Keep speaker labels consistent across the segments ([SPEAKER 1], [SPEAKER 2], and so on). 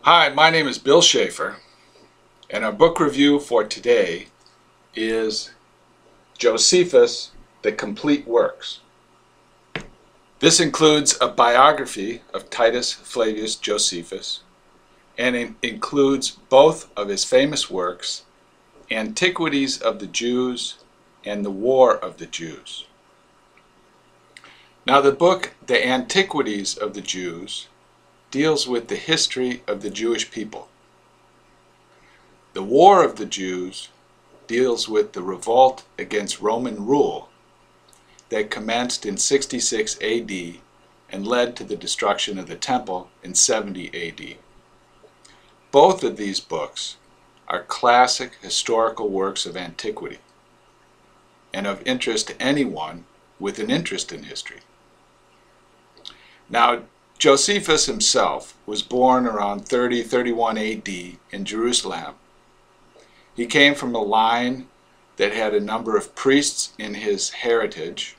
[SPEAKER 1] Hi, my name is Bill Schaeffer, and our book review for today is Josephus, The Complete Works. This includes a biography of Titus Flavius Josephus, and it includes both of his famous works, Antiquities of the Jews and the War of the Jews. Now the book, The Antiquities of the Jews, deals with the history of the Jewish people. The War of the Jews deals with the revolt against Roman rule that commenced in 66 AD and led to the destruction of the temple in 70 AD. Both of these books are classic historical works of antiquity and of interest to anyone with an interest in history. Now, Josephus himself was born around 30-31 AD in Jerusalem. He came from a line that had a number of priests in his heritage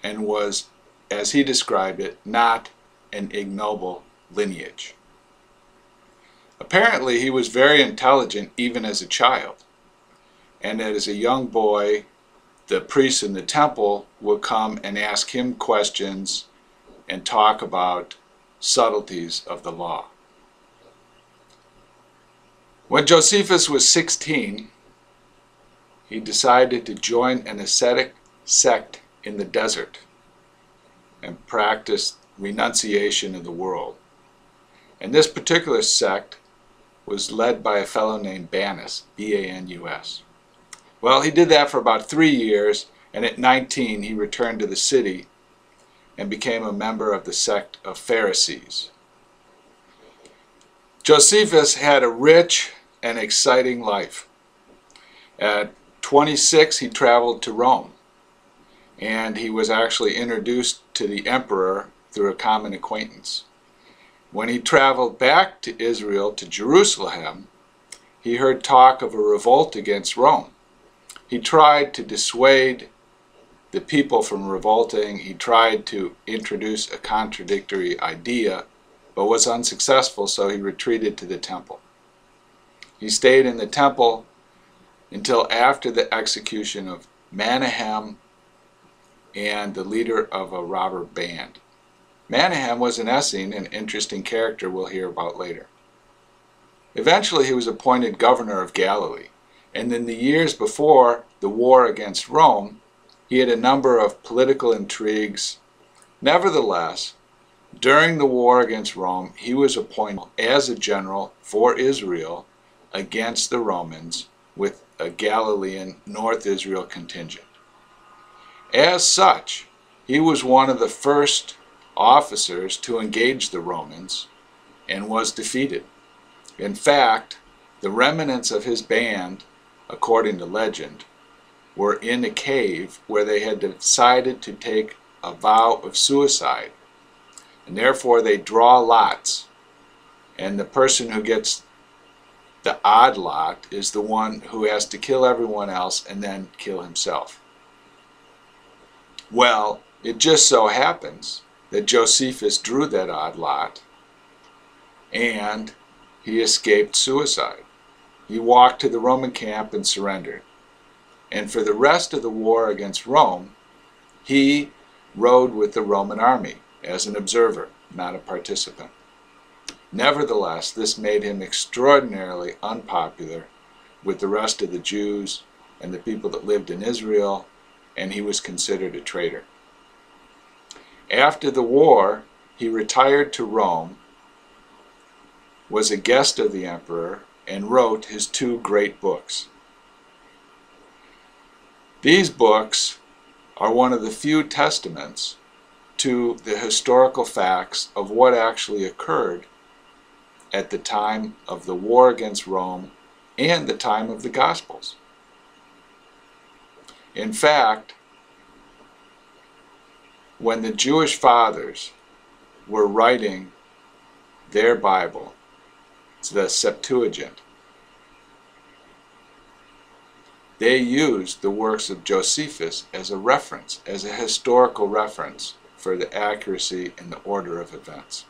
[SPEAKER 1] and was, as he described it, not an ignoble lineage. Apparently he was very intelligent even as a child, and as a young boy the priests in the temple would come and ask him questions and talk about subtleties of the law. When Josephus was 16, he decided to join an ascetic sect in the desert and practice renunciation of the world. And this particular sect was led by a fellow named Banus, B-A-N-U-S. Well, he did that for about 3 years, and at 19 he returned to the city and became a member of the sect of Pharisees. Josephus had a rich and exciting life. At 26 he traveled to Rome, and he was actually introduced to the emperor through a common acquaintance. When he traveled back to Israel, to Jerusalem, he heard talk of a revolt against Rome. He tried to dissuade the people from revolting. He tried to introduce a contradictory idea, but was unsuccessful, so he retreated to the temple. He stayed in the temple until after the execution of Manahem and the leader of a robber band. Manahem was an Essene, an interesting character we'll hear about later. Eventually he was appointed Govenor of Galilee, and in the years before the war against Rome, he had a number of political intrigues. Nevertheless, during the war against Rome, he was appointed as a general for Israel against the Romans with a Galilean North Israel contingent. As such, he was one of the first officers to engage the Romans and was defeated. In fact, the remnants of his band, according to legend, were in a cave where they had decided to take a vow of suicide, and therefore they draw lots, and the person who gets the odd lot is the one who has to kill everyone else and then kill himself. Well, it just so happens that Josephus drew that odd lot, and he escaped suicide. He walked to the Roman camp and surrendered. And for the rest of the war against Rome, he rode with the Roman army as an observer, not a participant. Nevertheless, this made him extraordinarily unpopular with the rest of the Jews and the people that lived in Israel, and he was considered a traitor. After the war, he retired to Rome, was a guest of the emperor, and wrote his 2 great books. These books are one of the few testaments to the historical facts of what actually occurred at the time of the war against Rome and the time of the Gospels. In fact, when the Jewish fathers were writing their Bible, it's the Septuagint, they used the works of Josephus as a reference, as a historical reference for the accuracy and the order of events.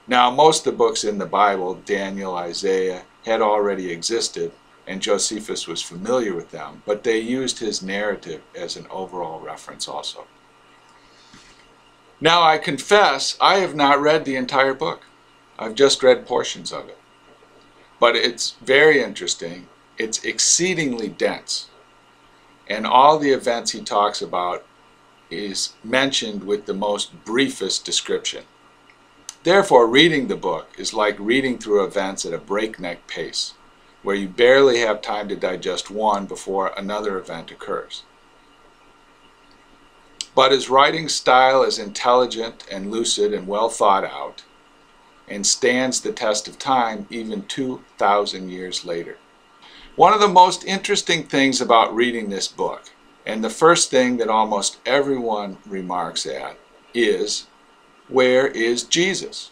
[SPEAKER 1] Now, most of the books in the Bible, Daniel, Isaiah, had already existed, and Josephus was familiar with them, but they used his narrative as an overall reference also. Now, I confess, I have not read the entire book. I've just read portions of it. But it's very interesting. It's exceedingly dense. And all the events he talks about is mentioned with the most briefest description. Therefore, reading the book is like reading through events at a breakneck pace, where you barely have time to digest one before another event occurs. But his writing style is intelligent and lucid and well thought out, and stands the test of time even 2,000 years later. One of the most interesting things about reading this book, and the first thing that almost everyone remarks at, is, where is Jesus?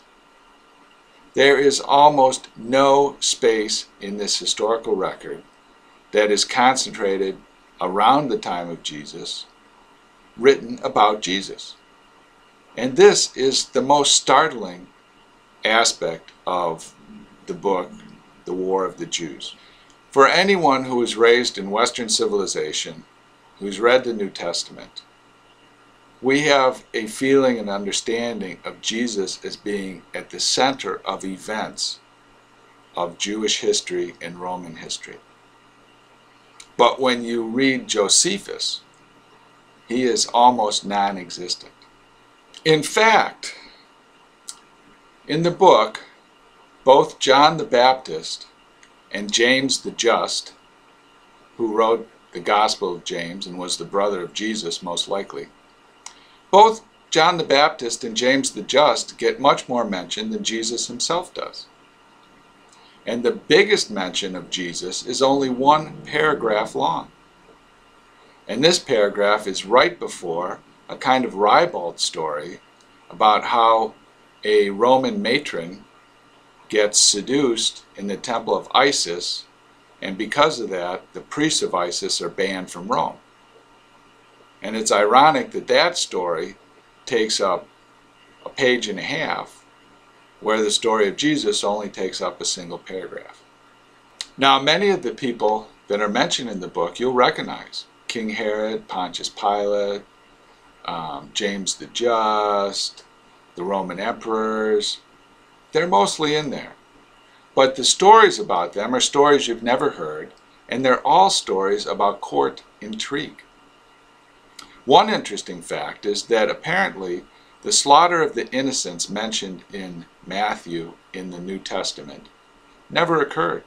[SPEAKER 1] There is almost no space in this historical record that is concentrated around the time of Jesus, written about Jesus. And this is the most startling aspect of the book, The War of the Jews. For anyone who was raised in Western civilization, who's read the New Testament, we have a feeling and understanding of Jesus as being at the center of events of Jewish history and Roman history. But when you read Josephus, he is almost non-existent. In fact, in the book, both John the Baptist and James the Just, who wrote the Gospel of James and was the brother of Jesus most likely, both John the Baptist and James the Just get much more mention than Jesus himself does. And the biggest mention of Jesus is only one paragraph long. And this paragraph is right before a kind of ribald story about how a Roman matron gets seduced in the temple of Isis, and because of that, the priests of Isis are banned from Rome. And it's ironic that that story takes up a page and a half, where the story of Jesus only takes up a single paragraph. Now, many of the people that are mentioned in the book you'll recognize. King Herod, Pontius Pilate, James the Just, the Roman emperors. They're mostly in there. But the stories about them are stories you've never heard, and they're all stories about court intrigue. One interesting fact is that apparently the slaughter of the innocents mentioned in Matthew in the New Testament never occurred.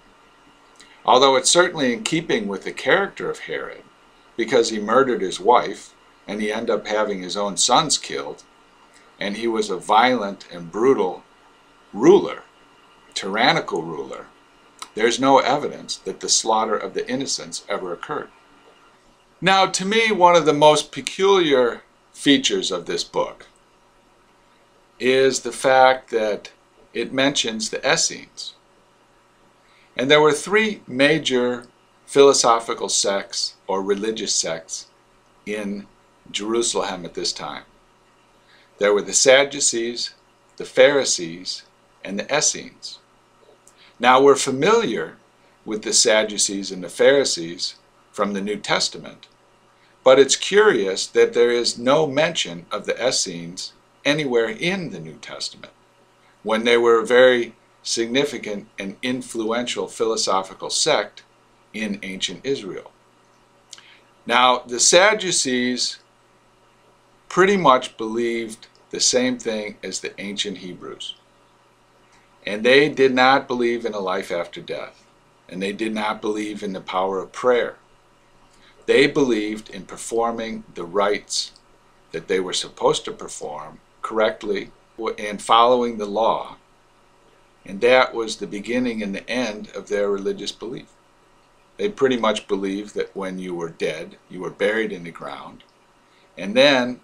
[SPEAKER 1] Although it's certainly in keeping with the character of Herod, because he murdered his wife and he ended up having his own sons killed, and he was a violent and brutal ruler, tyrannical ruler. There's no evidence that the slaughter of the innocents ever occurred. Now, to me, one of the most peculiar features of this book is the fact that it mentions the Essenes. And there were three major philosophical sects or religious sects in Jerusalem at this time. There were the Sadducees, the Pharisees, and the Essenes. Now, we're familiar with the Sadducees and the Pharisees from the New Testament, but it's curious that there is no mention of the Essenes anywhere in the New Testament, when they were a very significant and influential philosophical sect in ancient Israel. Now, the Sadducees pretty much believed the same thing as the ancient Hebrews. And they did not believe in a life after death. And they did not believe in the power of prayer. They believed in performing the rites that they were supposed to perform correctly and following the law. And that was the beginning and the end of their religious belief. They pretty much believed that when you were dead, you were buried in the ground. And then,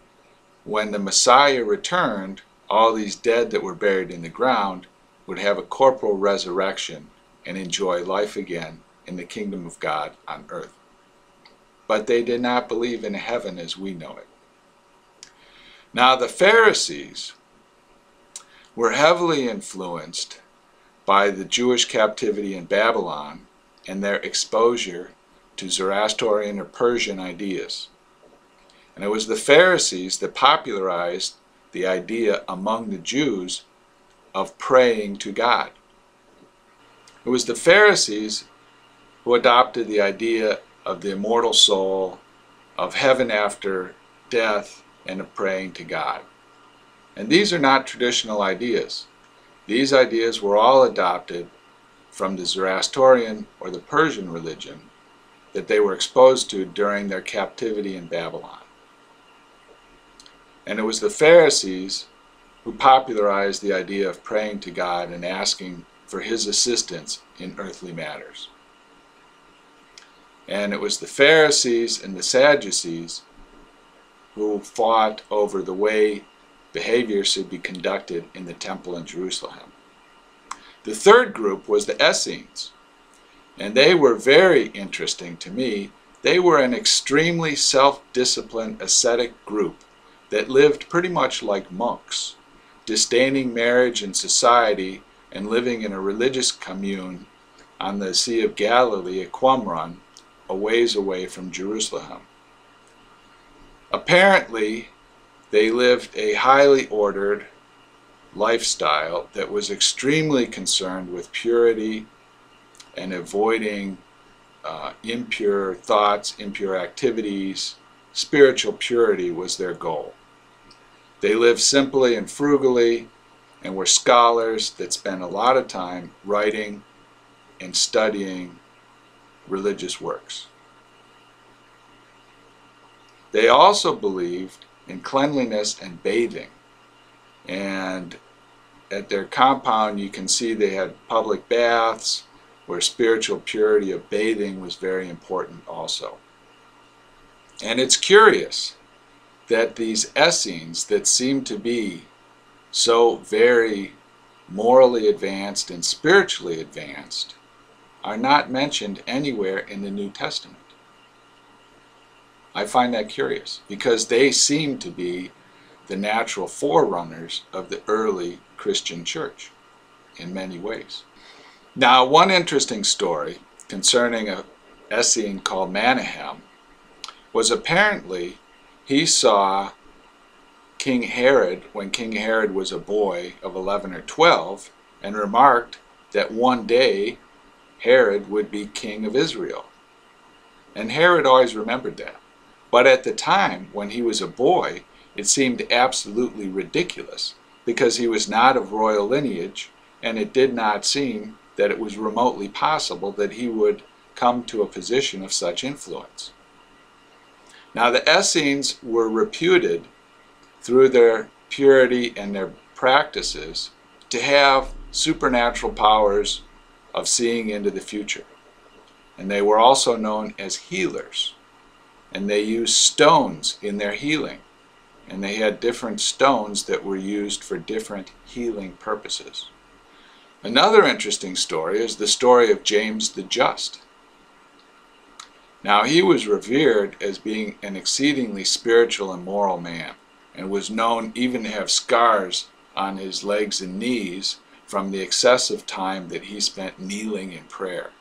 [SPEAKER 1] when the Messiah returned, all these dead that were buried in the ground would have a corporal resurrection and enjoy life again in the kingdom of God on earth. But they did not believe in heaven as we know it. Now, the Pharisees were heavily influenced by the Jewish captivity in Babylon and their exposure to Zoroastrian or Persian ideas. And it was the Pharisees that popularized the idea among the Jews of praying to God. It was the Pharisees who adopted the idea of the immortal soul, of heaven after death, and of praying to God. And these are not traditional ideas. These ideas were all adopted from the Zoroastrian or the Persian religion that they were exposed to during their captivity in Babylon. And it was the Pharisees who popularized the idea of praying to God and asking for His assistance in earthly matters. And it was the Pharisees and the Sadducees who fought over the way behavior should be conducted in the temple in Jerusalem. The third group was the Essenes, and they were very interesting to me. They were an extremely self-disciplined ascetic group that lived pretty much like monks, disdaining marriage and society and living in a religious commune on the Sea of Galilee at Qumran, a ways away from Jerusalem. Apparently, they lived a highly ordered lifestyle that was extremely concerned with purity and avoiding impure thoughts, impure activities. Spiritual purity was their goal. They lived simply and frugally and were scholars that spent a lot of time writing and studying religious works. They also believed in cleanliness and bathing. And at their compound you can see they had public baths where spiritual purity of bathing was very important also. And it's curious that these Essenes that seem to be so very morally advanced and spiritually advanced are not mentioned anywhere in the New Testament. I find that curious because they seem to be the natural forerunners of the early Christian church in many ways. Now, one interesting story concerning an Essene called Manahem was apparently he saw King Herod when King Herod was a boy of 11 or 12 and remarked that one day Herod would be king of Israel. And Herod always remembered that. But at the time when he was a boy, it seemed absolutely ridiculous because he was not of royal lineage, and it did not seem that it was remotely possible that he would come to a position of such influence. Now, the Essenes were reputed through their purity and their practices to have supernatural powers of seeing into the future. And they were also known as healers. And they used stones in their healing. And they had different stones that were used for different healing purposes. Another interesting story is the story of James the Just. Now, he was revered as being an exceedingly spiritual and moral man, and was known even to have scars on his legs and knees from the excessive time that he spent kneeling in prayer.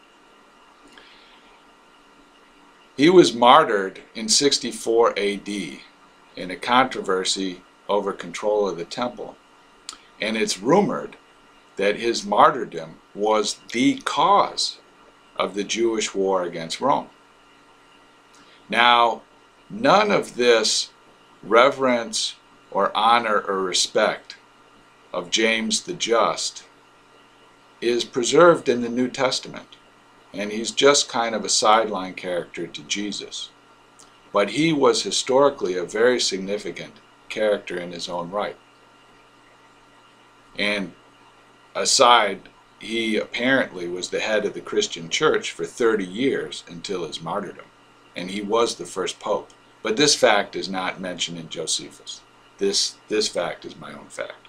[SPEAKER 1] He was martyred in 64 AD in a controversy over control of the temple, and it's rumored that his martyrdom was the cause of the Jewish war against Rome. Now, none of this reverence or honor or respect of James the Just is preserved in the New Testament, and he's just kind of a sideline character to Jesus. But he was historically a very significant character in his own right. And aside, he apparently was the head of the Christian church for 30 years until his martyrdom, and he was the first pope. But this fact is not mentioned in Josephus. This fact is my own fact.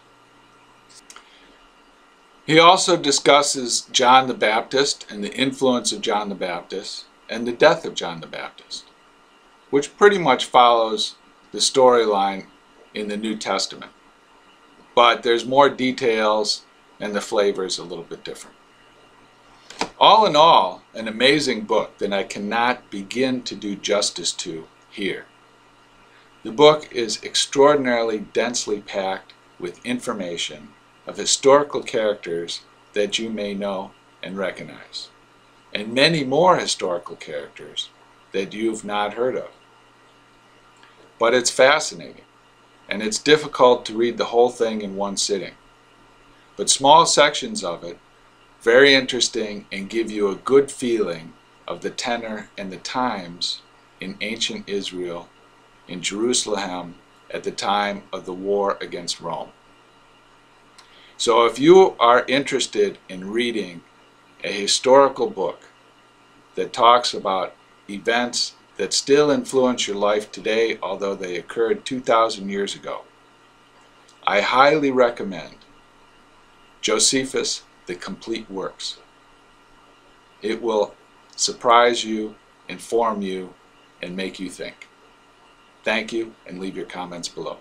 [SPEAKER 1] He also discusses John the Baptist and the influence of John the Baptist and the death of John the Baptist, which pretty much follows the storyline in the New Testament. but there's more details and the flavor is a little bit different. All in all, an amazing book that I cannot begin to do justice to here. The book is extraordinarily densely packed with information of historical characters that you may know and recognize, and many more historical characters that you've not heard of. But it's fascinating, and it's difficult to read the whole thing in one sitting. But small sections of it, very interesting, and give you a good feeling of the tenor and the times in ancient Israel, in Jerusalem, at the time of the war against Rome. So if you are interested in reading a historical book that talks about events that still influence your life today, although they occurred 2,000 years ago, I highly recommend Josephus, The Complete Works. It will surprise you, inform you, and make you think. Thank you, and leave your comments below.